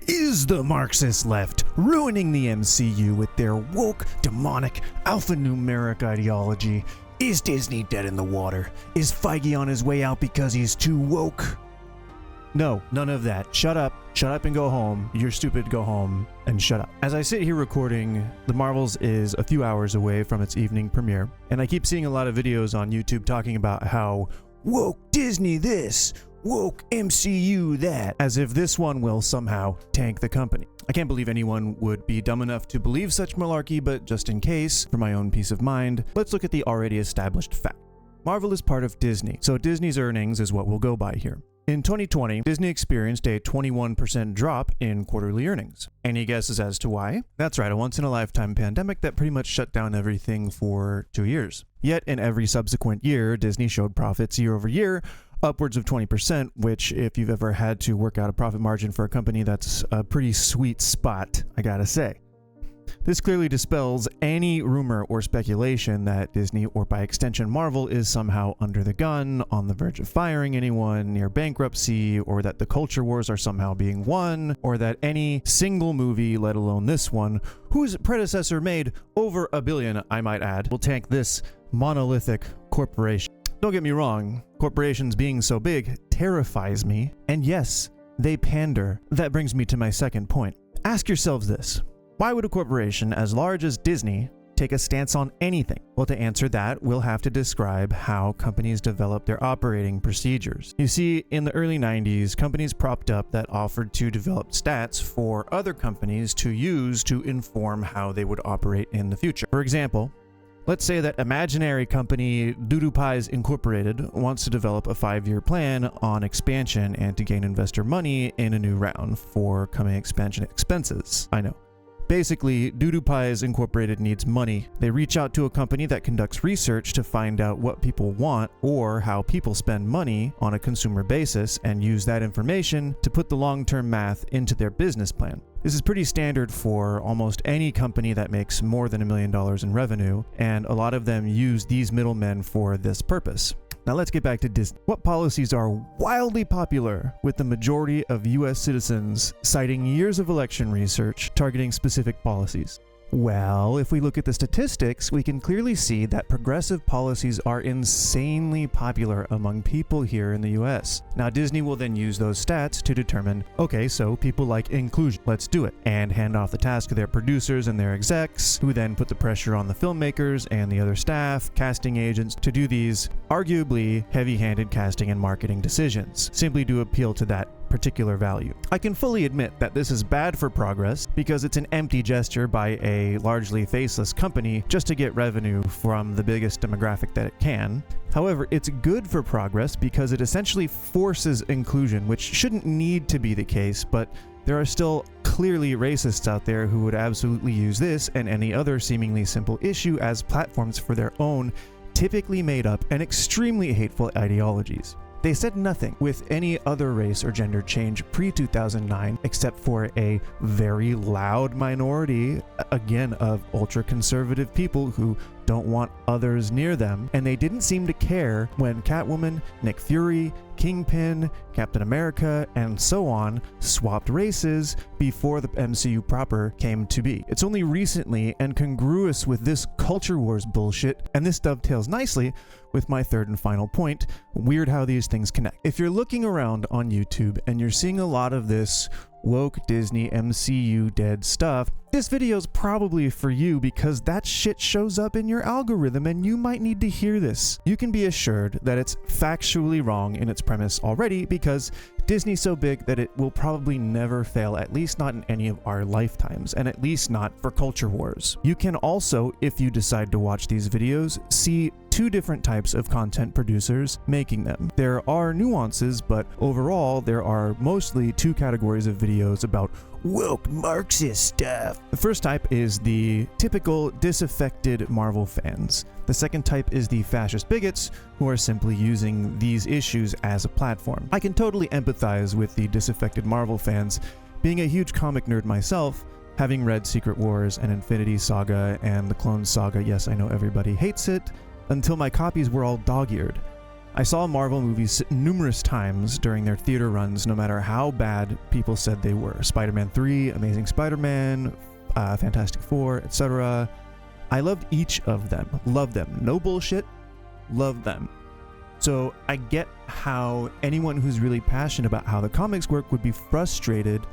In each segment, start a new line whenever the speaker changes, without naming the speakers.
Is the Marxist left ruining the MCU with their woke, demonic, alphanumeric ideology? Is Disney dead in the water? Is Feige on his way out because he's too woke? No, none of that. Shut up and go home. You're stupid, go home and shut up. As I sit here recording, The Marvels is a few hours away from its evening premiere, and I keep seeing a lot of videos on YouTube talking about how woke Disney this, woke MCU that, as if this one will somehow tank the company. I can't believe anyone would be dumb enough to believe such malarkey, but just in case, for my own peace of mind, let's look at the already established fact. Marvel is part of Disney, so Disney's earnings is what we'll go by here. In 2020, Disney experienced a 21% drop in quarterly earnings. Any guesses as to why? That's right, a once-in-a-lifetime pandemic that pretty much shut down everything for 2 years. Yet in every subsequent year, Disney showed profits year over year, upwards of 20%, which if you've ever had to work out a profit margin for a company, that's a pretty sweet spot, I gotta say. This clearly dispels any rumor or speculation that Disney, or by extension Marvel, is somehow under the gun, on the verge of firing anyone, near bankruptcy, or that the culture wars are somehow being won, or that any single movie, let alone this one, whose predecessor made over $1 billion, I might add, will tank this monolithic corporation. Don't get me wrong, corporations being so big terrifies me, and yes, they pander. That brings me to my second point. Ask yourselves this. Why would a corporation as large as Disney take a stance on anything? Well, to answer that, we'll have to describe how companies develop their operating procedures. You see, in the early 90s, companies propped up that offered to develop stats for other companies to use to inform how they would operate in the future. For example, let's say that imaginary company Pies Incorporated wants to develop a 5-year plan on expansion and to gain investor money in a new round for coming expansion expenses. I know. Basically, Pies Incorporated needs money. They reach out to a company that conducts research to find out what people want or how people spend money on a consumer basis and use that information to put the long-term math into their business plan. This is pretty standard for almost any company that makes more than $1 million in revenue, and a lot of them use these middlemen for this purpose. Now let's get back to Disney. What policies are wildly popular with the majority of US citizens citing years of election research targeting specific policies? Well, if we look at the statistics, we can clearly see that progressive policies are insanely popular among people here in the US. Now, Disney will then use those stats to determine, okay, so people like inclusion, let's do it, and hand off the task to their producers and their execs, who then put the pressure on the filmmakers and the other staff, casting agents, to do these arguably heavy-handed casting and marketing decisions, simply to appeal to that particular value. I can fully admit that this is bad for progress because it's an empty gesture by a largely faceless company just to get revenue from the biggest demographic that it can. However, it's good for progress because it essentially forces inclusion, which shouldn't need to be the case, but there are still clearly racists out there who would absolutely use this and any other seemingly simple issue as platforms for their own, typically made up and extremely hateful ideologies. They said nothing with any other race or gender change pre-2009 except for a very loud minority, again, of ultra-conservative people who don't want others near them, and they didn't seem to care when Catwoman, Nick Fury, Kingpin, Captain America, and so on swapped races before the MCU proper came to be. It's only recently and congruous with this culture wars bullshit, and this dovetails nicely with my third and final point. Weird how these things connect. If you're looking around on YouTube and you're seeing a lot of this woke Disney MCU dead stuff, this video is probably for you because that shit shows up in your algorithm and you might need to hear this. You can be assured that it's factually wrong in its premise already because Disney's so big that it will probably never fail, at least not in any of our lifetimes, and at least not for culture wars. You can also, if you decide to watch these videos, see two different types of content producers making them. There are nuances, but overall there are mostly two categories of videos about woke Marxist stuff. The first type is the typical disaffected Marvel fans. The second type is the fascist bigots who are simply using these issues as a platform. I can totally empathize with the disaffected Marvel fans. Being a huge comic nerd myself, having read Secret Wars and Infinity Saga and the Clone Saga, yes, I know everybody hates it, until my copies were all dogeared. I saw Marvel movies numerous times during their theater runs, no matter how bad people said they were. Spider-Man 3, Amazing Spider-Man, Fantastic Four, etc. I loved each of them. Loved them. No bullshit. Loved them. So I get how anyone who's really passionate about how the comics work would be frustrated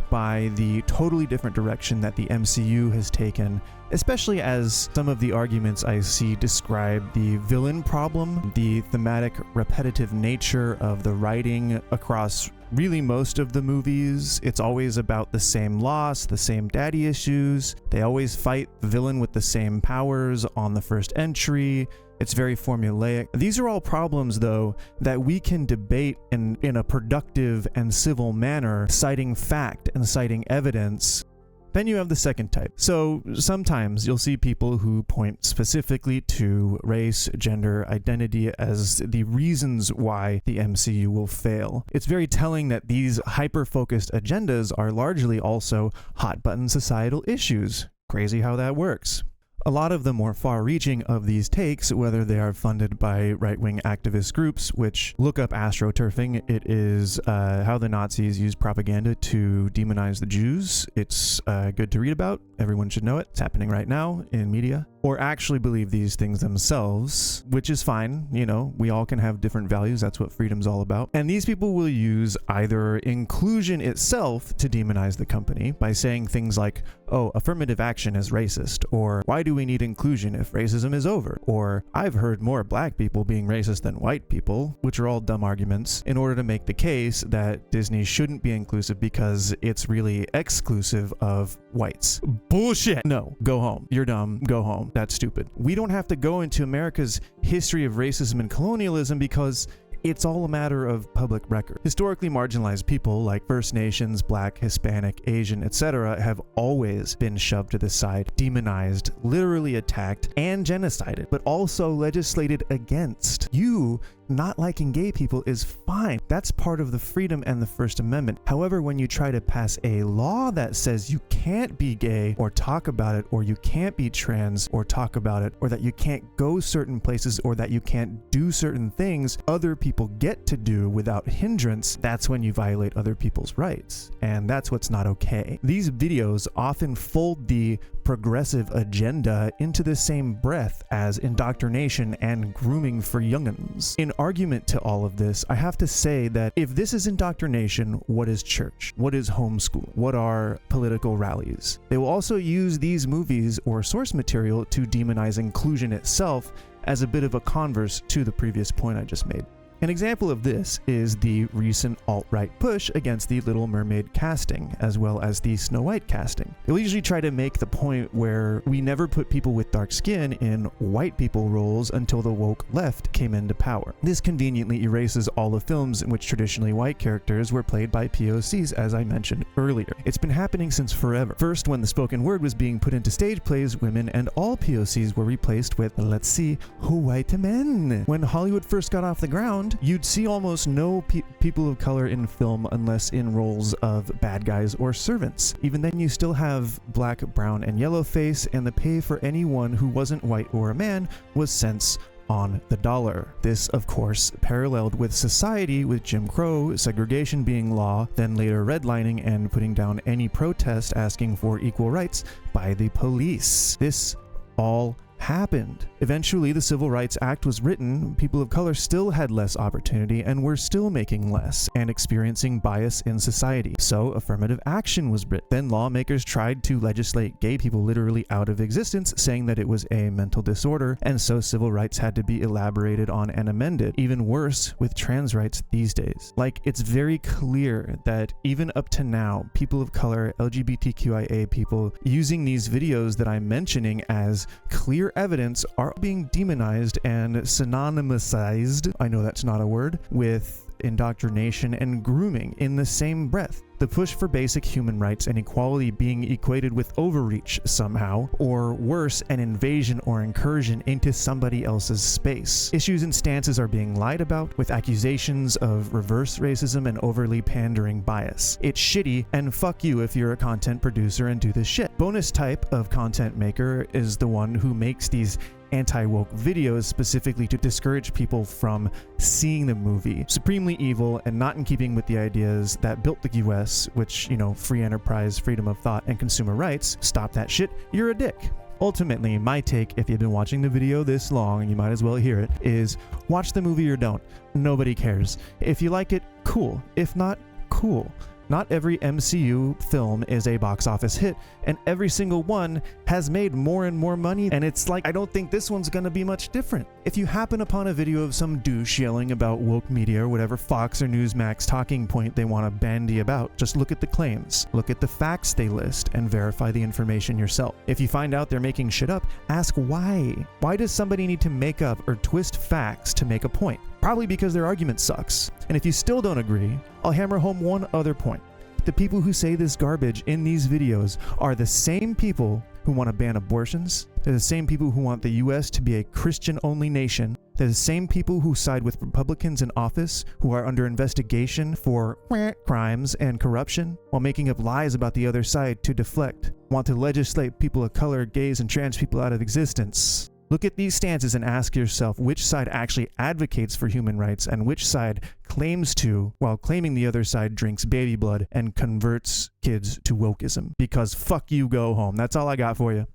by the totally different direction that the MCU has taken, especially as some of the arguments I see describe the villain problem, the thematic repetitive nature of the writing across really most of the movies. It's always about the same loss, the same daddy issues. They always fight the villain with the same powers on the first entry. It's very formulaic. These are all problems, though, that we can debate in a productive and civil manner, citing fact and citing evidence. Then you have the second type. So sometimes you'll see people who point specifically to race, gender, identity as the reasons why the MCU will fail. It's very telling that these hyper-focused agendas are largely also hot-button societal issues. Crazy how that works. A lot of the more far-reaching of these takes, whether they are funded by right-wing activist groups, which look up astroturfing, it is how the Nazis used propaganda to demonize the Jews. It's good to read about. Everyone should know it. It's happening right now in media. Or actually believe these things themselves, which is fine. You know, we all can have different values. That's what freedom's all about. And these people will use either inclusion itself to demonize the company by saying things like, oh, affirmative action is racist, or why do we need inclusion if racism is over? Or I've heard more black people being racist than white people, which are all dumb arguments, in order to make the case that Disney shouldn't be inclusive because it's really exclusive of whites. Bullshit! No, go home. You're dumb. Go home. That's stupid. We don't have to go into America's history of racism and colonialism because it's all a matter of public record. Historically marginalized people like First Nations, Black, Hispanic, Asian, etc. have always been shoved to the side, demonized, literally attacked, and genocided, but also legislated against. You not liking gay people is fine. That's part of the freedom and the First Amendment. However, when you try to pass a law that says you can't be gay or talk about it, or you can't be trans or talk about it, or that you can't go certain places, or that you can't do certain things other people get to do without hindrance, that's when you violate other people's rights. And that's what's not okay. These videos often fold the progressive agenda into the same breath as indoctrination and grooming for young'uns. In argument to all of this, I have to say that if this is indoctrination, what is church? What is homeschool? What are political rallies? They will also use these movies or source material to demonize inclusion itself as a bit of a converse to the previous point I just made. An example of this is the recent alt-right push against the Little Mermaid casting, as well as the Snow White casting. They'll usually try to make the point where we never put people with dark skin in white people roles until the woke left came into power. This conveniently erases all the films in which traditionally white characters were played by POCs, as I mentioned earlier. It's been happening since forever. First, when the spoken word was being put into stage plays, women and all POCs were replaced with, let's see, white men. When Hollywood first got off the ground, you'd see almost no people of color in film unless in roles of bad guys or servants. Even then, you still have black, brown, and yellow face, and the pay for anyone who wasn't white or a man was cents on the dollar. This, of course, paralleled with society, with Jim Crow, segregation being law, then later redlining and putting down any protest asking for equal rights by the police. This all happened. Eventually, the Civil Rights Act was written, people of color still had less opportunity and were still making less and experiencing bias in society. So affirmative action was written. Then lawmakers tried to legislate gay people literally out of existence, saying that it was a mental disorder, and so civil rights had to be elaborated on and amended. Even worse with trans rights these days. Like, it's very clear that even up to now, people of color, LGBTQIA people, using these videos that I'm mentioning as clear evidence are being demonized and synonymized, I know that's not a word, with indoctrination and grooming in the same breath. The push for basic human rights and equality being equated with overreach somehow, or worse, an invasion or incursion into somebody else's space. Issues and stances are being lied about with accusations of reverse racism and overly pandering bias. It's shitty, and fuck you if you're a content producer and do this shit. Bonus type of content maker is the one who makes these anti-woke videos specifically to discourage people from seeing the movie. Supremely evil and not in keeping with the ideas that built the US, which, you know, free enterprise, freedom of thought, and consumer rights. Stop that shit, you're a dick. Ultimately, my take, if you've been watching the video this long, and you might as well hear it, is watch the movie or don't. Nobody cares. If you like it, cool. If not, cool. Not every MCU film is a box office hit, and every single one has made more and more money, and it's like, I don't think this one's gonna be much different. If you happen upon a video of some douche yelling about woke media or whatever Fox or Newsmax talking point they want to bandy about, just look at the claims, look at the facts they list, and verify the information yourself. If you find out they're making shit up, ask why. Why does somebody need to make up or twist facts to make a point? Probably because their argument sucks. And if you still don't agree, I'll hammer home one other point. The people who say this garbage in these videos are the same people who want to ban abortions. They're the same people who want the US to be a Christian-only nation. They're the same people who side with Republicans in office who are under investigation for crimes and corruption while making up lies about the other side to deflect. Want to legislate people of color, gays, and trans people out of existence. Look at these stances and ask yourself which side actually advocates for human rights and which side claims to, while claiming the other side drinks baby blood and converts kids to wokeism. Because fuck you, go home. That's all I got for you.